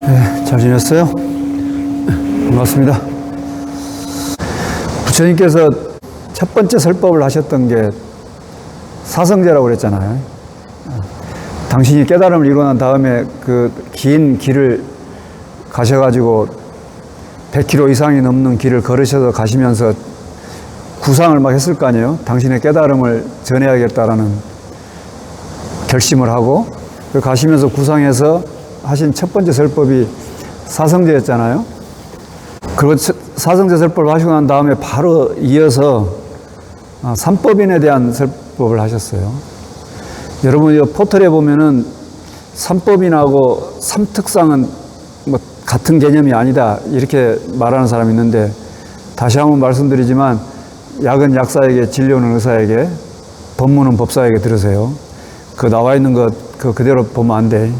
네, 잘 지냈어요? 반갑습니다. 부처님께서 첫 번째 설법을 하셨던 게 사성제라고 그랬잖아요. 당신이 깨달음을 이루고 난 다음에 그 긴 길을 가셔가지고 100km 이상이 넘는 길을 걸으셔서 가시면서 구상을 막 했을 거 아니에요. 당신의 깨달음을 전해야겠다라는 결심을 하고 가시면서 구상해서 하신 첫 번째 설법이 사성제였잖아요. 그리고 사성제 설법을 하시고 난 다음에 바로 이어서 삼법인에 대한 설법을 하셨어요. 여러분 이 포털에 보면은 삼법인하고 삼특상은 뭐 같은 개념이 아니다 이렇게 말하는 사람이 있는데, 다시 한번 말씀드리지만 약은 약사에게, 진료는 의사에게, 법문은 법사에게 들으세요. 그 나와 있는 것 그 그대로 보면 안 돼.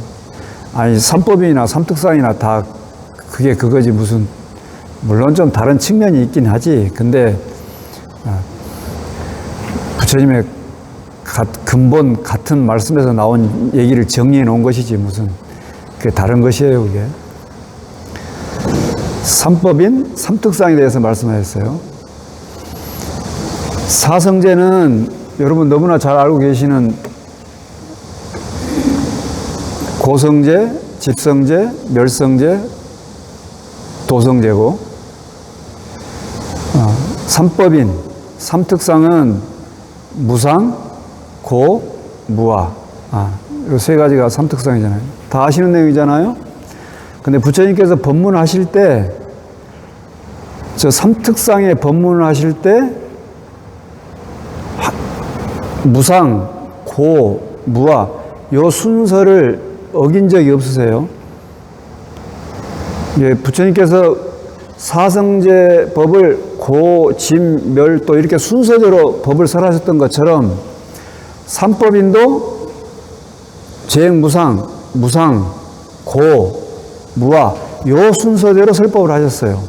아니 삼법인이나 삼특상이나 다 그게 그거지 무슨, 물론 좀 다른 측면이 있긴 하지. 근데 부처님의 근본 같은 말씀에서 나온 얘기를 정리해 놓은 것이지 무슨 그게 다른 것이에요. 그게 삼법인 삼특상에 대해서 말씀하셨어요. 사성제는 여러분 너무나 잘 알고 계시는 고성제, 집성제, 멸성제, 도성제고, 삼법인, 삼특상은 무상, 고, 무아. 이 세 가지가 삼특상이잖아요. 다 아시는 내용이잖아요. 근데 부처님께서 법문을 하실 때, 저 삼특상의 법문을 하실 때, 무상, 고, 무아, 요 순서를 어긴 적이 없으세요. 예, 부처님께서 사성제 법을 고, 진, 멸, 또 이렇게 순서대로 법을 설하셨던 것처럼 삼법인도 재행무상, 무상, 고, 무아 요 순서대로 설법을 하셨어요.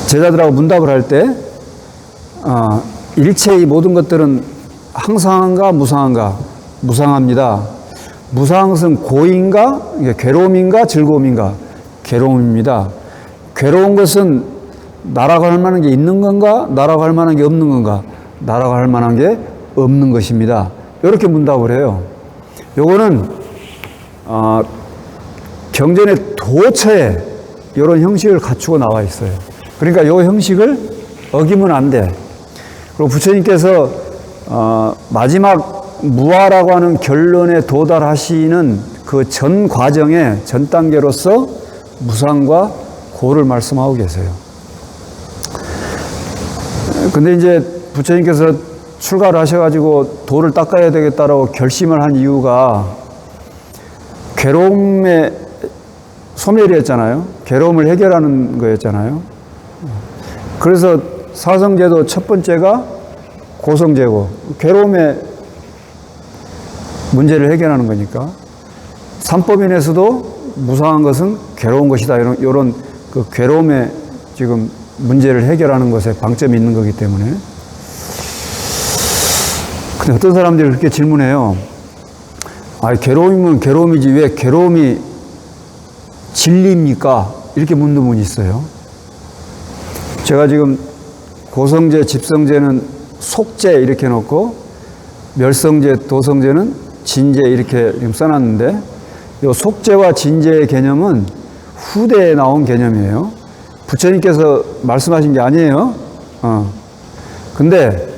제자들하고 문답을 할 때 일체의 모든 것들은 항상한가 무상한가? 무상합니다. 무상한 것은 고인가 괴로움인가 즐거움인가? 괴로움입니다. 괴로운 것은 나라고 할 만한 게 있는 건가? 나라고 할 만한 게 없는 건가? 나라고 할 만한 게 없는 것입니다. 이렇게 문답을 해요. 요거는 경전의 도처에 이런 형식을 갖추고 나와 있어요. 그러니까 이 형식을 어기면 안 돼. 그리고 부처님께서 마지막 무아라고 하는 결론에 도달하시는 그 전 과정의 전 단계로서 무상과 고를 말씀하고 계세요. 근데 이제 부처님께서 출가를 하셔가지고 도를 닦아야 되겠다라고 결심을 한 이유가 괴로움의 소멸이었잖아요. 괴로움을 해결하는 거였잖아요. 그래서 사성제도 첫 번째가 고성제고, 괴로움의 문제를 해결하는 거니까. 삼법인에서도 무상한 것은 괴로운 것이다. 이런 그 괴로움의 지금 문제를 해결하는 것에 방점이 있는 거기 때문에. 근데 어떤 사람들이 그렇게 질문해요. 괴로움이면 괴로움이지 왜 괴로움이 진리입니까? 이렇게 묻는 분이 있어요. 제가 지금 고성제, 집성제는 속제 이렇게 놓고 멸성제, 도성제는 진제 이렇게 써놨는데, 이 속제와 진제의 개념은 후대에 나온 개념이에요. 부처님께서 말씀하신 게 아니에요. 근데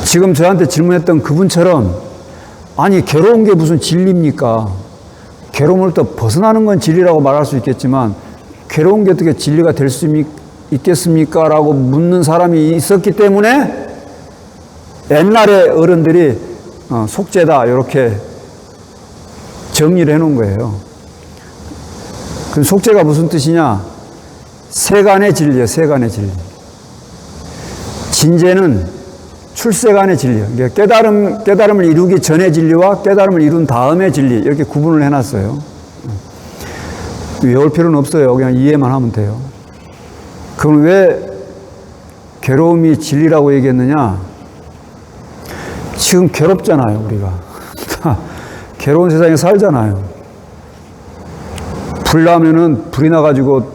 지금 저한테 질문했던 그분처럼 아니 괴로운 게 무슨 진리입니까? 괴로움을 또 벗어나는 건 진리라고 말할 수 있겠지만 괴로운 게 어떻게 진리가 될 수 있겠습니까? 라고 묻는 사람이 있었기 때문에 옛날에 어른들이 속죄다 이렇게 정리를 해놓은 거예요. 그럼 속죄가 무슨 뜻이냐? 세간의 진리예요. 세간의 진리. 진제는 출세간의 진리예요. 그러니까 깨달음을 이루기 전의 진리와 깨달음을 이룬 다음의 진리 이렇게 구분을 해놨어요. 외울 필요는 없어요. 그냥 이해만 하면 돼요. 그럼 왜 괴로움이 진리라고 얘기했느냐? 지금 괴롭잖아요, 우리가. 괴로운 세상에 살잖아요. 불 나면은 불이 나가지고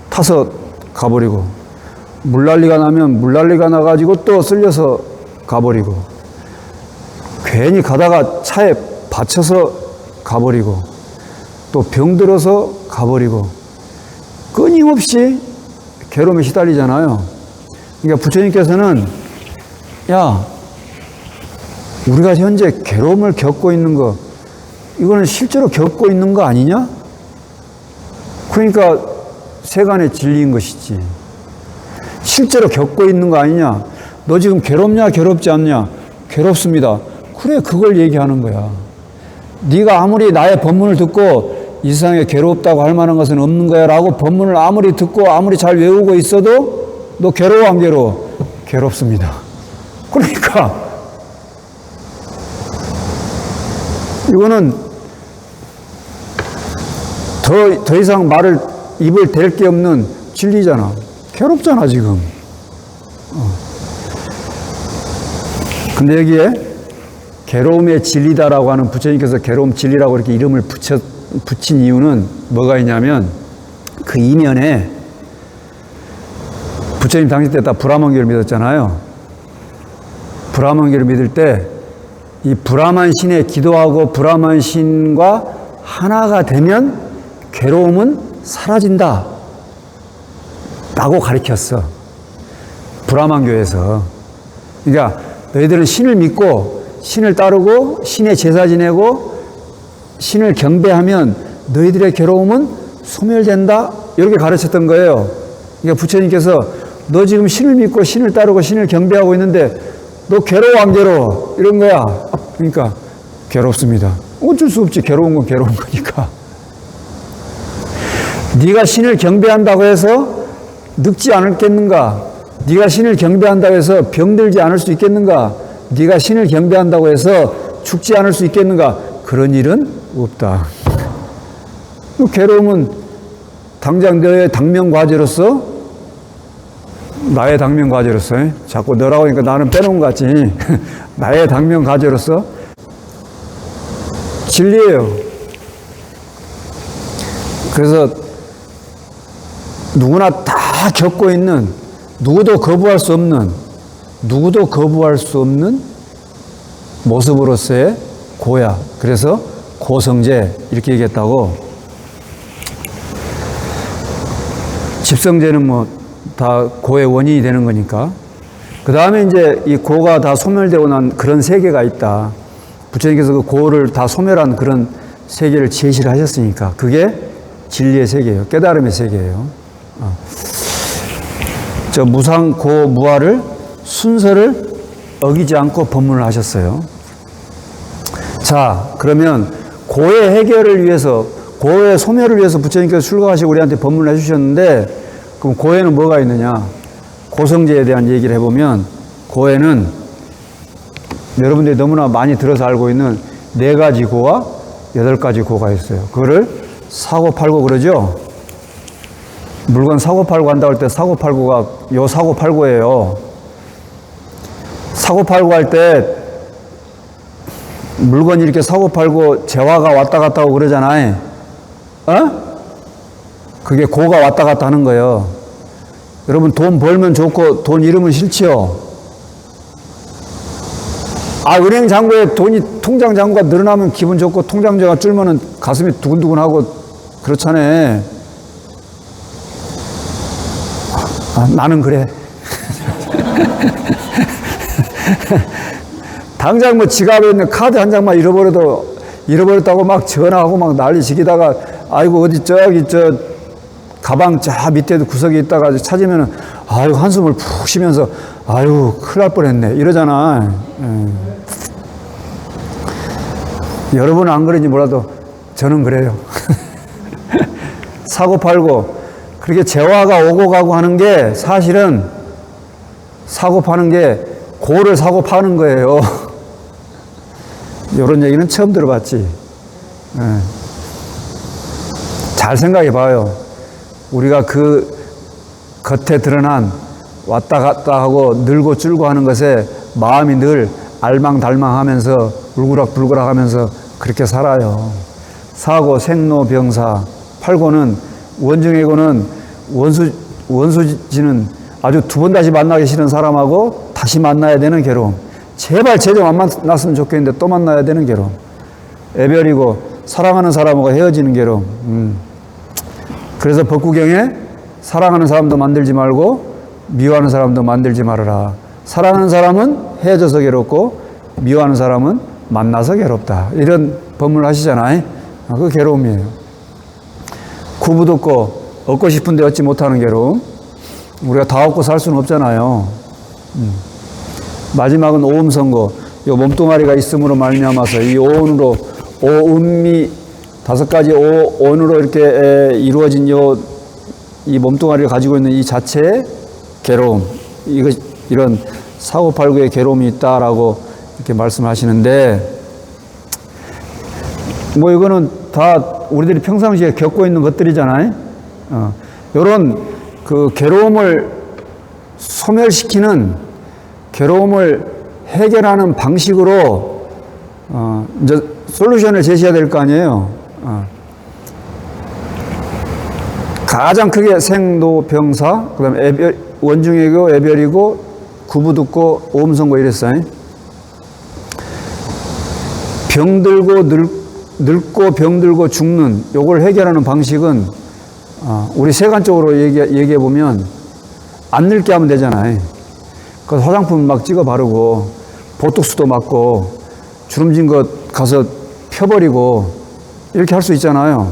타서 가버리고, 물난리가 나면 물난리가 나가지고 또 쓸려서 가버리고, 괜히 가다가 차에 받쳐서 가버리고, 또 병들어서 가버리고, 끊임없이 괴로움에 시달리잖아요. 그러니까 부처님께서는, 야, 우리가 현재 괴로움을 겪고 있는 거, 이거는 실제로 겪고 있는 거 아니냐? 그러니까 세간의 진리인 것이지. 실제로 겪고 있는 거 아니냐? 너 지금 괴롭냐, 괴롭지 않냐? 괴롭습니다. 그래, 그걸 얘기하는 거야. 네가 아무리 나의 법문을 듣고 이 세상에 괴롭다고 할 만한 것은 없는 거야 라고 법문을 아무리 듣고 아무리 잘 외우고 있어도 너 괴로워, 안 괴로워? 괴롭습니다. 그러니까 이거는 더 이상 입을 댈 게 없는 진리잖아. 괴롭잖아, 지금. 근데 여기에 괴로움의 진리다라고 하는 부처님께서 괴로움 진리라고 이렇게 이름을 붙인 이유는 뭐가 있냐면 그 이면에 부처님 당시 때 다 브라만교를 믿었잖아요. 브라만교를 믿을 때 이 브라만 신에 기도하고 브라만 신과 하나가 되면 괴로움은 사라진다 라고 가르쳤어. 브라만교에서. 그러니까 너희들은 신을 믿고 신을 따르고 신의 제사 지내고 신을 경배하면 너희들의 괴로움은 소멸된다 이렇게 가르쳤던 거예요. 그러니까 부처님께서 너 지금 신을 믿고 신을 따르고 신을 경배하고 있는데 너 괴로워, 안 괴로워? 이런 거야. 그러니까 괴롭습니다. 어쩔 수 없지. 괴로운 건 괴로운 거니까. 네가 신을 경배한다고 해서 늙지 않겠는가? 네가 신을 경배한다고 해서 병들지 않을 수 있겠는가? 네가 신을 경배한다고 해서 죽지 않을 수 있겠는가? 그런 일은 없다. 괴로움은 당장 너의 당면과제로서 나의 당면과제로서 자꾸 너라고 하니까 나는 빼놓은 것 같지. 나의 당면과제로서 진리예요. 그래서 누구나 다 겪고 있는 누구도 거부할 수 없는 모습으로서의 고야. 그래서 고성제 이렇게 얘기했다고. 집성제는 뭐 다 고의 원인이 되는 거니까. 그 다음에 이제 이 고가 다 소멸되고 난 그런 세계가 있다. 부처님께서 그 고를 다 소멸한 그런 세계를 제시를 하셨으니까 그게 진리의 세계예요. 깨달음의 세계예요. 저 무상, 고, 무아를 순서를 어기지 않고 법문을 하셨어요. 자, 그러면 고의 해결을 위해서, 고의 소멸을 위해서 부처님께서 출가하시고 우리한테 법문을 해주셨는데, 그럼 고에는 뭐가 있느냐? 고성제에 대한 얘기를 해보면, 고에는 여러분들이 너무나 많이 들어서 알고 있는 4가지 고와 8가지 고가 있어요. 그거를 사고팔고 그러죠? 물건 사고팔고 한다고 할 때 사고팔고가 요 사고팔고예요. 사고팔고 할 때 물건이 이렇게 사고팔고 재화가 왔다 갔다 하고 그러잖아요. 그게 고가 왔다 갔다 하는 거예요. 여러분 돈 벌면 좋고 돈 잃으면 싫지요? 은행 잔고에 돈이 통장 잔고가 늘어나면 기분 좋고 통장 잔고가 줄면은 가슴이 두근두근하고 그렇잖아요. 나는 그래. 당장 뭐 지갑에 있는 카드 한 장만 잃어버렸다고 막 전화하고 막 난리 지기다가 아이고 어디 저기 저 가방 저 밑에도 구석에 있다가 찾으면은 아이고 한숨을 푹 쉬면서 아이고 큰일 날 뻔했네 이러잖아. 여러분은 안 그런지 몰라도 저는 그래요. 사고 팔고 그렇게 재화가 오고 가고 하는 게 사실은 사고 파는 게 고를 사고 파는 거예요. 이런 얘기는 처음 들어봤지. 잘 생각해 봐요. 우리가 그 겉에 드러난 왔다 갔다 하고 늘고 줄고 하는 것에 마음이 늘 알망달망하면서 울그락불그락 하면서 그렇게 살아요. 사고, 생로, 병사. 8고는 원중에고는 원수지는 아주 두 번 다시 만나기 싫은 사람하고 다시 만나야 되는 괴로움. 제발 제정 안 만났으면 좋겠는데 또 만나야 되는 괴로움. 애별이고 사랑하는 사람하고 헤어지는 괴로움. 그래서 법구경에 사랑하는 사람도 만들지 말고 미워하는 사람도 만들지 말아라. 사랑하는 사람은 헤어져서 괴롭고 미워하는 사람은 만나서 괴롭다. 이런 법문을 하시잖아요. 그 괴로움이에요. 구부듣고 얻고 싶은데 얻지 못하는 괴로움. 우리가 다 얻고 살 수는 없잖아요. 마지막은 오음선고. 이 몸뚱아리가 있음으로 말미암아서 이 오온으로 오음미 5가지 오온으로 이렇게 이루어진 이 몸뚱아리를 가지고 있는 이 자체의 괴로움. 이런 사고팔구의 괴로움이 있다라고 이렇게 말씀하시는데, 뭐 이거는 다 우리들이 평상시에 겪고 있는 것들이잖아요. 요런 그 괴로움을 소멸시키는, 괴로움을 해결하는 방식으로 이제 솔루션을 제시해야 될 거 아니에요. 가장 크게 생로병사, 그 다음에 원중이고 애별이고 구부듣고 오음선고 이랬어요. 병들고 늙고 병들고 죽는 요걸 해결하는 방식은 우리 세간적으로 얘기해 보면 안 늙게 하면 되잖아요. 그 화장품 막 찍어 바르고 보톡스도 맞고 주름진 것 가서 펴버리고 이렇게 할 수 있잖아요.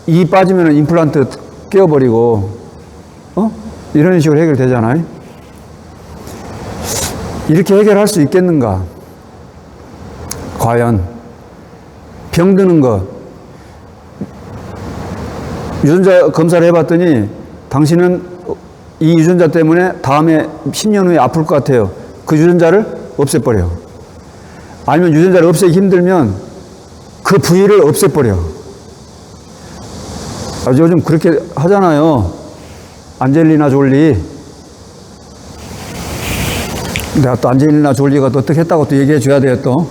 이 빠지면 임플란트 끼워버리고 이런 식으로 해결되잖아요. 이렇게 해결할 수 있겠는가? 과연 병드는 것, 유전자 검사를 해봤더니 당신은 이 유전자 때문에 다음에 10년 후에 아플 것 같아요. 그 유전자를 없애버려. 아니면 유전자를 없애기 힘들면 그 부위를 없애버려. 요즘 그렇게 하잖아요. 안젤리나 졸리. 내가 또 안젤리나 졸리가 또 어떻게 했다고 또 얘기해 줘야 돼요, 또.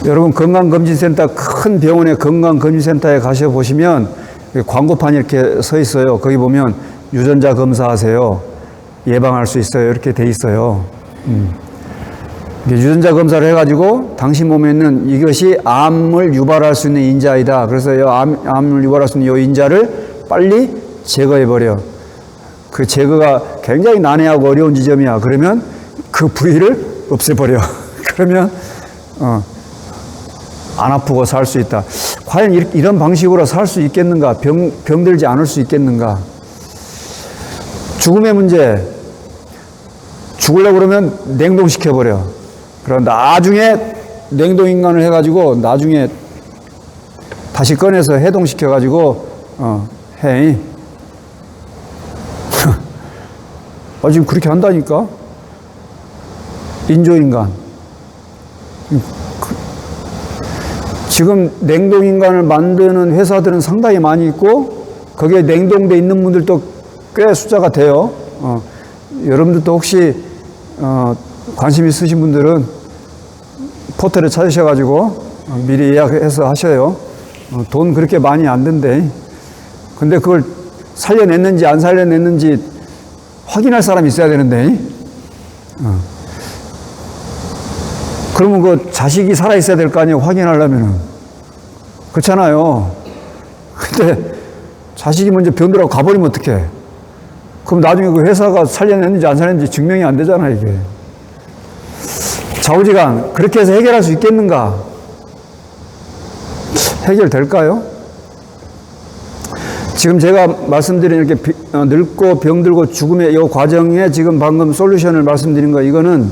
여러분, 건강검진센터, 큰 병원의 건강검진센터에 가셔 보시면 광고판이 이렇게 서 있어요. 거기 보면 유전자 검사하세요. 예방할 수 있어요. 이렇게 돼 있어요. 유전자 검사를 해가지고 당신 몸에 있는 이것이 암을 유발할 수 있는 인자이다. 그래서 이 암을 유발할 수 있는 이 인자를 빨리 제거해버려. 그 제거가 굉장히 난해하고 어려운 지점이야. 그러면 그 부위를 없애버려. 그러면 안 아프고 살 수 있다. 과연 이런 방식으로 살 수 있겠는가? 병들지 않을 수 있겠는가? 죽음의 문제. 죽으려고 그러면 냉동시켜버려. 그럼 나중에 냉동인간을 해가지고 나중에 다시 꺼내서 해동시켜가지고 해. 지금 그렇게 한다니까? 인조인간. 지금 냉동인간을 만드는 회사들은 상당히 많이 있고 거기에 냉동돼 있는 분들도 꽤 숫자가 돼요. 여러분들도 혹시 관심 있으신 분들은 포털에 찾으셔가지고 미리 예약해서 하셔요. 돈 그렇게 많이 안 든대. 근데 그걸 살려냈는지 안 살려냈는지 확인할 사람이 있어야 되는데. 그러면 그 자식이 살아있어야 될 거 아니에요, 확인하려면은. 그렇잖아요. 근데 자식이 먼저 병들어서 가버리면 어떡해. 그럼 나중에 그 회사가 살려냈는지 안 살렸는지 증명이 안 되잖아, 이게. 좌우지간, 그렇게 해서 해결할 수 있겠는가? 해결될까요? 지금 제가 말씀드린 이렇게 늙고 병들고 죽음의 이 과정에 지금 방금 솔루션을 말씀드린 거, 이거는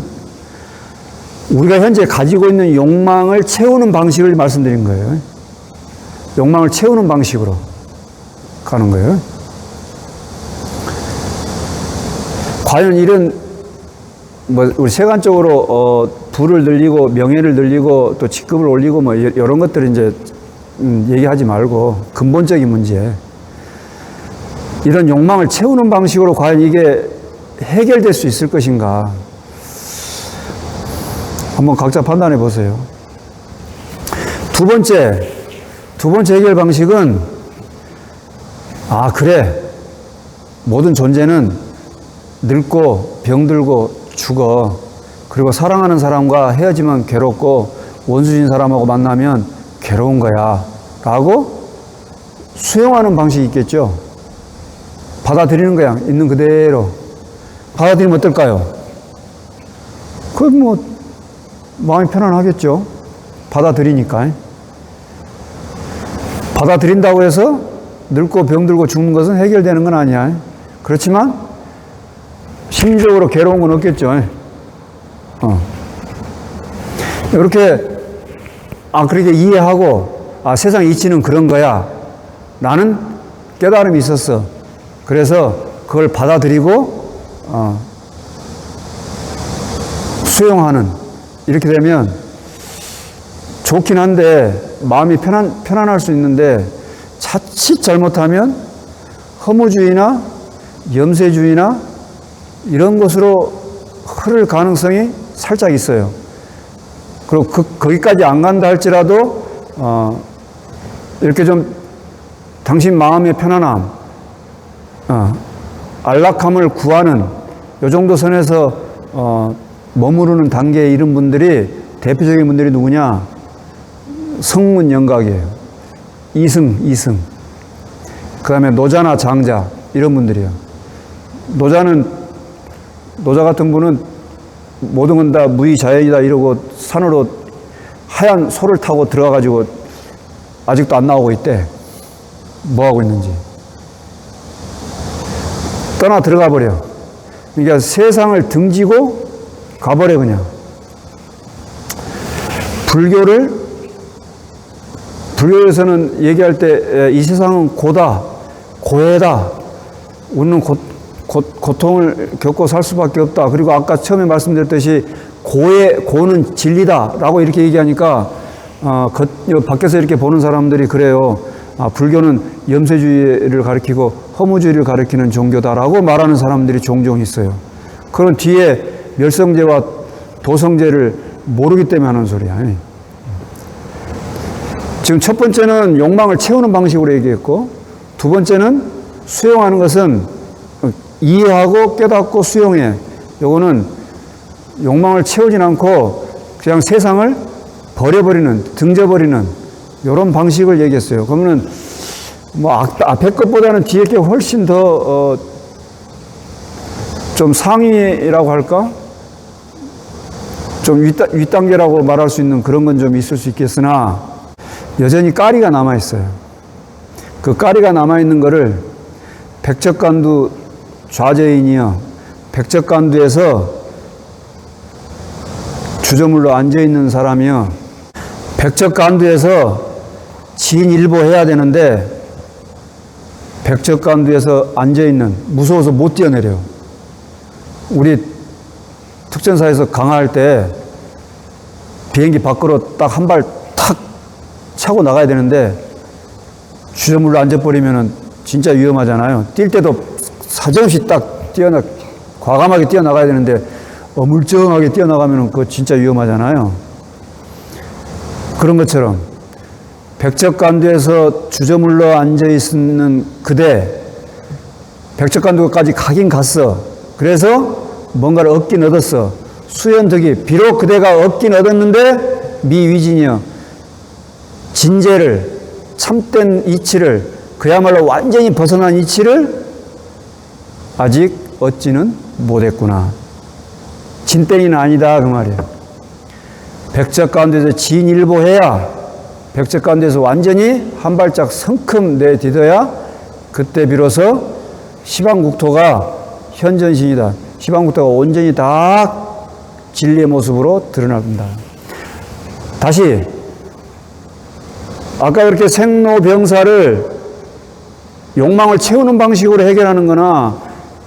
우리가 현재 가지고 있는 욕망을 채우는 방식을 말씀드린 거예요. 욕망을 채우는 방식으로 가는 거예요. 과연 이런 우리 세간적으로 부를 늘리고 명예를 늘리고 또 직급을 올리고 이런 것들을 이제 얘기하지 말고 근본적인 문제, 이런 욕망을 채우는 방식으로 과연 이게 해결될 수 있을 것인가? 한번 각자 판단해 보세요. 두 번째 해결 방식은, 그래. 모든 존재는 늙고 병들고 죽어. 그리고 사랑하는 사람과 헤어지면 괴롭고 원수진 사람하고 만나면 괴로운 거야. 라고 수용하는 방식이 있겠죠. 받아들이는 거야. 있는 그대로. 받아들이면 어떨까요? 마음이 편안하겠죠. 받아들이니까. 받아들인다고 해서 늙고 병들고 죽는 것은 해결되는 건 아니야. 그렇지만 심리적으로 괴로운 건 없겠죠. 이렇게 그렇게 이해하고 세상 이치는 그런 거야 라는 깨달음이 있었어. 그래서 그걸 받아들이고 수용하는, 이렇게 되면 좋긴 한데 마음이 편안할 수 있는데, 자칫 잘못하면 허무주의나 염세주의나 이런 것으로 흐를 가능성이 살짝 있어요. 그리고 거기까지 안 간다 할지라도 이렇게 좀 당신 마음의 편안함, 안락함을 구하는 이 정도 선에서 머무르는 단계에 이른 분들이, 대표적인 분들이 누구냐? 성문영각이에요. 이승. 그 다음에 노자나 장자, 이런 분들이에요. 노자 같은 분은 모든 건 다 무의자연이다 이러고 산으로 하얀 소를 타고 들어가가지고 아직도 안 나오고 있대. 뭐 하고 있는지. 떠나 들어가 버려. 그러니까 세상을 등지고 가버려, 그냥. 불교에서는 얘기할 때 이 세상은 고해다. 우리는 고통을 겪고 살 수밖에 없다. 그리고 아까 처음에 말씀드렸듯이 고는 진리다라고 이렇게 얘기하니까 밖에서 이렇게 보는 사람들이 그래요. 불교는 염세주의를 가리키고 허무주의를 가리키는 종교다라고 말하는 사람들이 종종 있어요. 그런 뒤에 멸성제와 도성제를 모르기 때문에 하는 소리야. 지금 첫 번째는 욕망을 채우는 방식으로 얘기했고, 두 번째는 수용하는 것은 이해하고 깨닫고 수용해. 요거는 욕망을 채우진 않고 그냥 세상을 버려버리는, 등져버리는 이런 방식을 얘기했어요. 그러면은 앞에 것보다는 뒤에 게 훨씬 더 좀 상위라고 할까? 좀 윗단계라고 말할 수 있는 그런 건 좀 있을 수 있겠으나, 여전히 까리가 남아있어요. 그 까리가 남아있는 거를 백척간두 좌저인이요. 백척간두에서 주저물러 앉아있는 사람이요. 백척간두에서 진일보 해야 되는데, 백척간두에서 앉아있는, 무서워서 못 뛰어내려요. 우리 특전사에서 강화할 때 비행기 밖으로 딱 한 발 탁 차고 나가야 되는데, 주저물러 앉아버리면 진짜 위험하잖아요. 뛸 때도 사정없이 딱 과감하게 뛰어나가야 되는데, 어물쩡하게 뛰어나가면 그거 진짜 위험하잖아요. 그런 것처럼 백척간두에서 주저물러 앉아있는 그대, 백척간두까지 가긴 갔어. 그래서 뭔가를 얻긴 얻었어. 수연득이. 비록 그대가 얻긴 얻었는데 미위진이여. 진재를, 참된 이치를, 그야말로 완전히 벗어난 이치를 아직 얻지는 못했구나. 진땡이는 아니다, 그 말이에요. 백척간두에서 진일보해야, 백척간두에서 완전히 한 발짝 성큼 내딛어야 그때 비로소 시방국토가 현전신이다. 시방국토가 온전히 다 진리의 모습으로 드러난다. 다시, 아까 그렇게 생로병사를 욕망을 채우는 방식으로 해결하는 거나,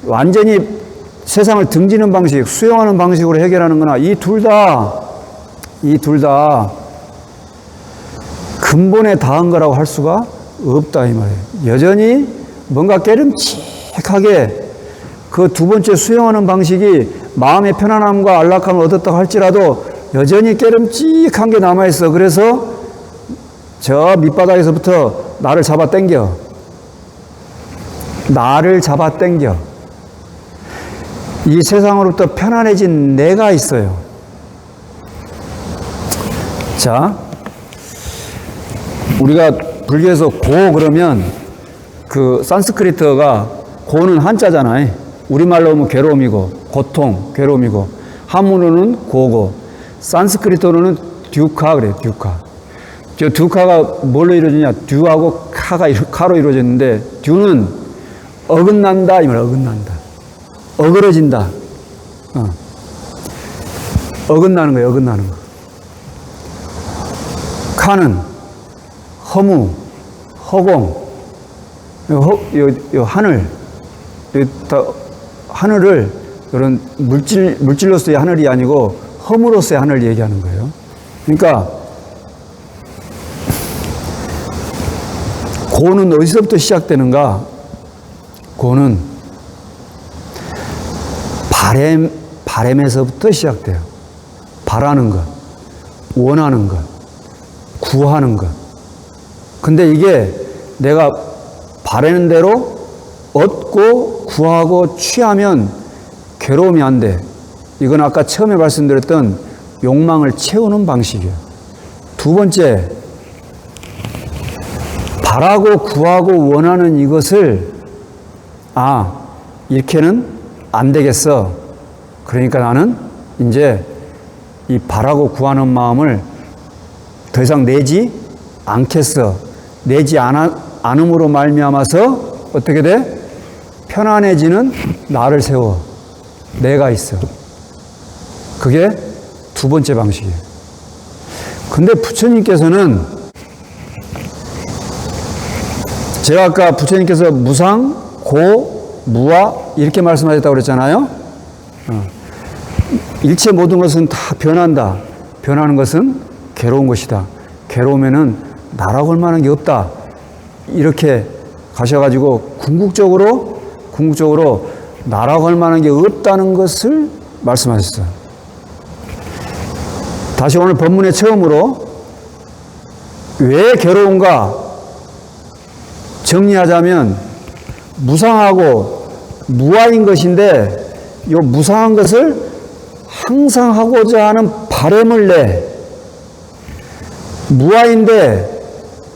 완전히 세상을 등지는 방식, 수용하는 방식으로 해결하는 거나, 이 둘 다 근본에 닿은 거라고 할 수가 없다, 이 말이에요. 여전히 뭔가 깨름칙하게 그 두 번째 수용하는 방식이 마음의 편안함과 안락함을 얻었다고 할지라도 여전히 깨름칙한 게 남아있어. 그래서 저 밑바닥에서부터 나를 잡아 당겨. 나를 잡아 당겨. 이 세상으로부터 편안해진 내가 있어요. 자, 우리가 불교에서 고 그러면 그 산스크리트어가 고는 한자잖아요. 우리말로 하면 괴로움이고 고통, 괴로움이고 한문어는 고고 산스크리트어로는 듀카 그래요. 듀카. 저 듀카가 뭘로 이루어지냐? 듀하고 카로 이루어졌는데 듀는 어긋난다 이 말 어긋난다. 어그러진다. 어긋나는 거예요. 어긋나는 거. 카는 허무, 허공, 하늘, 하늘을 이런 물질로서의 하늘이 아니고 허무로서의 하늘을 얘기하는 거예요. 그러니까 고는 어디서부터 시작되는가? 고는 바램에서부터 시작돼요. 바라는 것, 원하는 것, 구하는 것. 근데 이게 내가 바라는 대로 얻고 구하고 취하면 괴로움이 안 돼. 이건 아까 처음에 말씀드렸던 욕망을 채우는 방식이에요. 두 번째, 바라고 구하고 원하는 이것을 이렇게는 안 되겠어. 그러니까 나는 이제 이 바라고 구하는 마음을 더 이상 내지 않겠어. 내지 않음으로 말미암아서 어떻게 돼? 편안해지는 나를 세워. 내가 있어. 그게 두 번째 방식이에요. 근데 부처님께서는 제가 아까 부처님께서 무상, 고, 무아 이렇게 말씀하셨다고 그랬잖아요. 일체 모든 것은 다 변한다. 변하는 것은 괴로운 것이다. 괴로우면은 나라고 할 만한 게 없다. 이렇게 가셔가지고 궁극적으로 나라고 할 만한 게 없다는 것을 말씀하셨어요. 다시 오늘 본문의 처음으로 왜 괴로운가 정리하자면 무상하고 무아인 것인데 이 무상한 것을 항상 하고자 하는 바람을 내.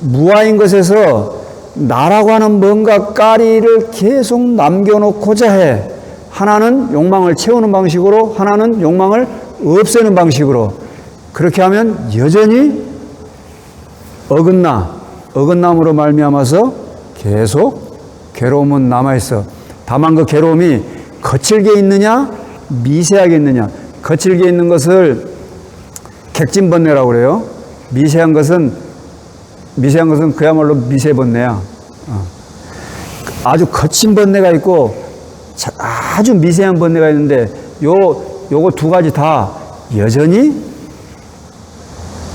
무아인 것에서 나라고 하는 뭔가 까리를 계속 남겨놓고자 해. 하나는 욕망을 채우는 방식으로, 하나는 욕망을 없애는 방식으로. 그렇게 하면 여전히 어긋남으로 말미암아서 계속 괴로움은 남아있어. 다만 그 괴로움이 거칠게 있느냐, 미세하게 있느냐. 거칠게 있는 것을 객진번뇌라고 그래요. 미세한 것은 그야말로 미세번뇌야. 아주 거친 번뇌가 있고 아주 미세한 번뇌가 있는데 요거 두 가지 다 여전히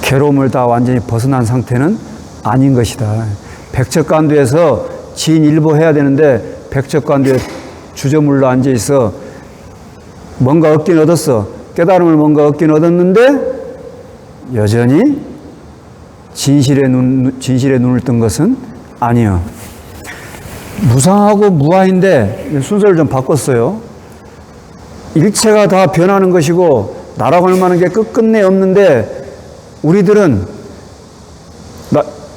괴로움을 다 완전히 벗어난 상태는 아닌 것이다. 백척간두에서 진일보해야 되는데 백척간두에 주저물러 앉아있어. 뭔가 얻긴 얻었어. 깨달음을 뭔가 얻긴 얻었는데 여전히 진실의 눈을 뜬 것은 아니요. 무상하고 무아인데 순서를 좀 바꿨어요. 일체가 다 변하는 것이고 나라고 할 만한 게 끝끝내 없는데 우리들은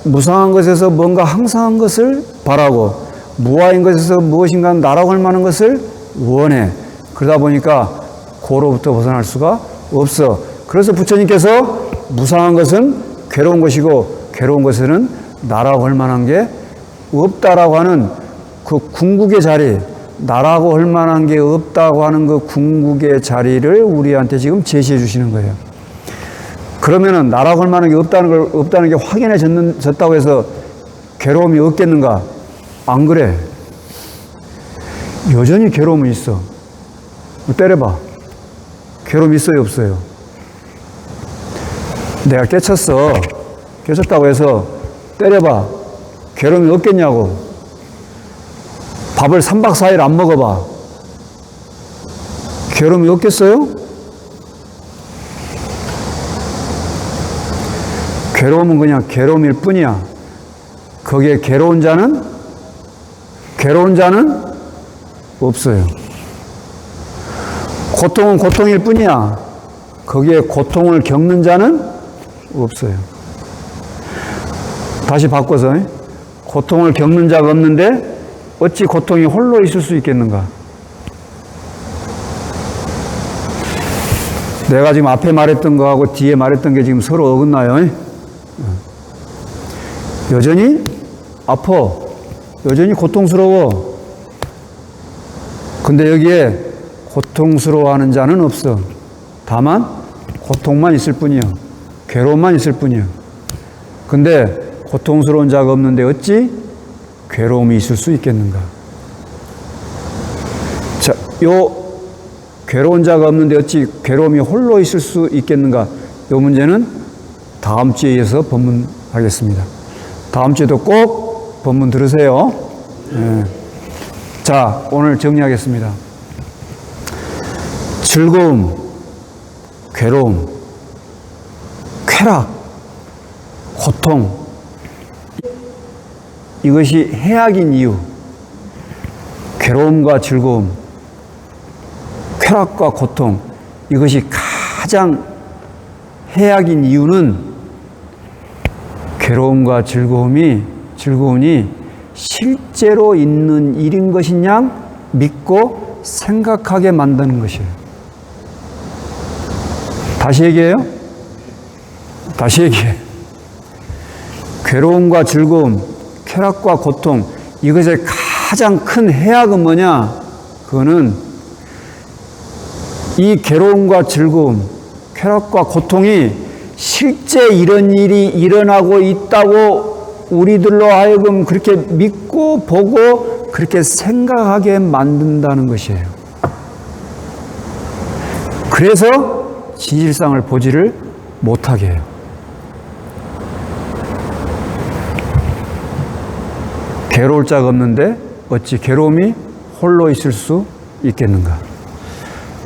무상한 것에서 뭔가 항상한 것을 바라고 무아인 것에서 무엇인가 나라고 할 만한 것을 원해. 그러다 보니까 고로부터 벗어날 수가 없어. 그래서 부처님께서 무상한 것은 괴로운 것이고 괴로운 것은 나라고 할 만한 게 없다라고 하는 그 궁극의 자리, 나라고 할 만한 게 없다고 하는 그 궁극의 자리를 우리한테 지금 제시해 주시는 거예요. 그러면은 나라고 할 만한 게 없다는 게 확인해졌다고 해서 괴로움이 없겠는가? 안 그래. 여전히 괴로움은 있어. 때려봐. 괴로움이 있어요, 없어요? 내가 깨쳤다고 해서 때려봐. 괴로움이 없겠냐고. 밥을 3박 4일 안 먹어봐. 괴로움이 없겠어요? 괴로움은 그냥 괴로움일 뿐이야. 거기에 괴로운 자는 없어요. 고통은 고통일 뿐이야. 거기에 고통을 겪는 자는 없어요. 다시 바꿔서, 고통을 겪는 자가 없는데 어찌 고통이 홀로 있을 수 있겠는가? 내가 지금 앞에 말했던 거하고 뒤에 말했던 게 지금 서로 어긋나요. 여전히 아파. 여전히 고통스러워. 근데 여기에 고통스러워하는 자는 없어. 다만 고통만 있을 뿐이야. 괴로움만 있을 뿐이야. 근데 고통스러운 자가 없는데 어찌 괴로움이 있을 수 있겠는가? 자, 요 괴로운 자가 없는데 어찌 괴로움이 홀로 있을 수 있겠는가? 요 문제는 다음 주에 이어서 법문하겠습니다. 다음 주에도 꼭 법문 들으세요. 네. 자, 오늘 정리하겠습니다. 즐거움, 괴로움, 쾌락, 고통, 이것이 해악인 이유, 괴로움과 즐거움, 쾌락과 고통, 이것이 가장 해악인 이유는 괴로움과 즐거움이 실제로 있는 일인 것이냐 믿고 생각하게 만드는 것이에요. 다시 얘기해요. 괴로움과 즐거움, 쾌락과 고통, 이것의 가장 큰 해악은 뭐냐? 그거는 이 괴로움과 즐거움, 쾌락과 고통이 실제 이런 일이 일어나고 있다고 우리들로 하여금 그렇게 믿고 보고 그렇게 생각하게 만든다는 것이에요. 그래서 진실상을 보지를 못하게 해요. 괴로울 자가 없는데 어찌 괴로움이 홀로 있을 수 있겠는가?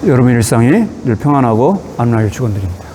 여러분 일상이 늘 평안하고 안락하길 축원드립니다.